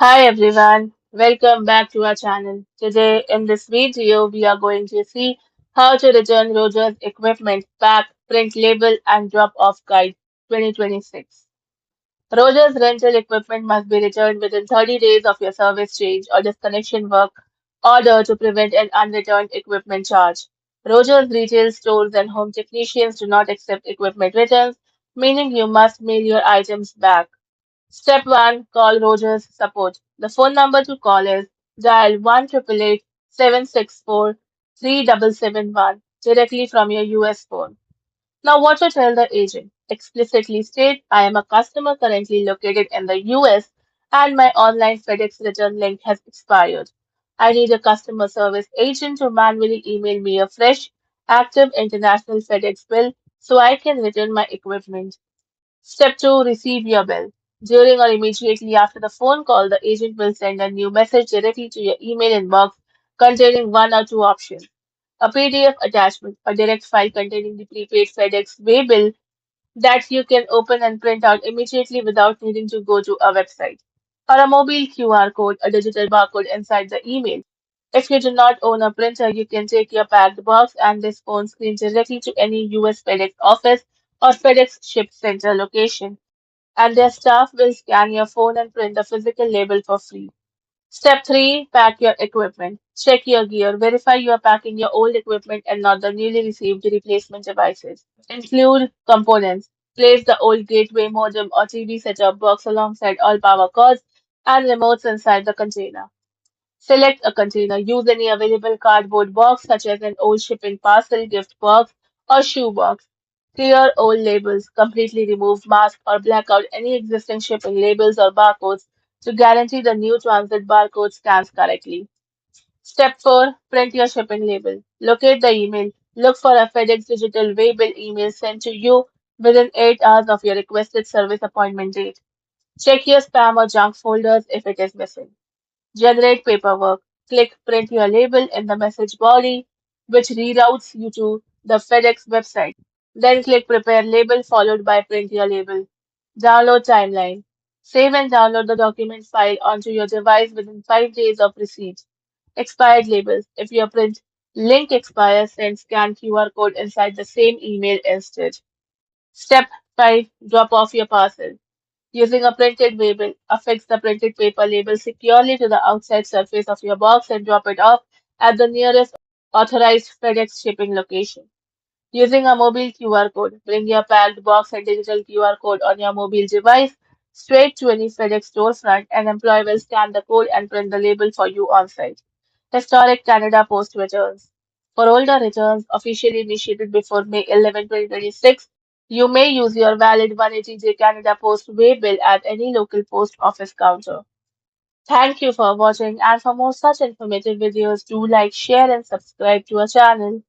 Hi everyone, welcome back to our channel. Today in this video we are going to see how to return Rogers equipment pack, print label and drop off guide 2026. Rogers rental equipment must be returned within 30 days of your service change or disconnection work order to prevent an unreturned equipment charge. Rogers retail stores and home technicians do not accept equipment returns, meaning you must mail your items back. Step 1. Call Rogers Support. The phone number to call is dial 1-888-764-3771 directly from your US phone. Now, what to tell the agent? Explicitly state, I am a customer currently located in the US and my online FedEx return link has expired. I need a customer service agent to manually email me a fresh, active international FedEx bill so I can return my equipment. Step 2. Receive your bill. During or immediately after the phone call, the agent will send a new message directly to your email inbox containing one or two options. A PDF attachment, a direct file containing the prepaid FedEx way bill that you can open and print out immediately without needing to go to a website. Or a mobile QR code, a digital barcode inside the email. If you do not own a printer, you can take your packed box and this phone screen directly to any US FedEx office or FedEx ship center location and their staff will scan your phone and print the physical label for free. Step 3. Pack your equipment. Check your gear. Verify you are packing your old equipment and not the newly received replacement devices. Include components. Place the old gateway modem or TV setup box alongside all power cords and remotes inside the container. Select a container. Use any available cardboard box such as an old shipping parcel, gift box, or shoe box. Clear old labels. Completely remove, mask, or black out any existing shipping labels or barcodes to guarantee the new transit barcode scans correctly. Step 4. Print your shipping label. Locate the email. Look for a FedEx Digital Waybill email sent to you within 8 hours of your requested service appointment date. Check your spam or junk folders if it is missing. Generate paperwork. Click Print Your Label in the message body, which reroutes you to the FedEx website. Then click Prepare Label followed by Print Your Label. Download timeline. Save and download the document file onto your device within 5 days of receipt. Expired labels. If your print link expires, send scan QR code inside the same email instead. Step 5. Drop off your parcel. Using a printed label, affix the printed paper label securely to the outside surface of your box and drop it off at the nearest authorized FedEx shipping location. Using a mobile QR code, bring your packed box and digital QR code on your mobile device straight to any FedEx storefront. An employee will scan the code and print the label for you on site. Historic Canada Post returns. For older returns officially initiated before May 11, 2026, you may use your valid 180-day Canada Post waybill at any local post office counter. Thank you for watching, and for more such informative videos, do like, share, and subscribe to our channel.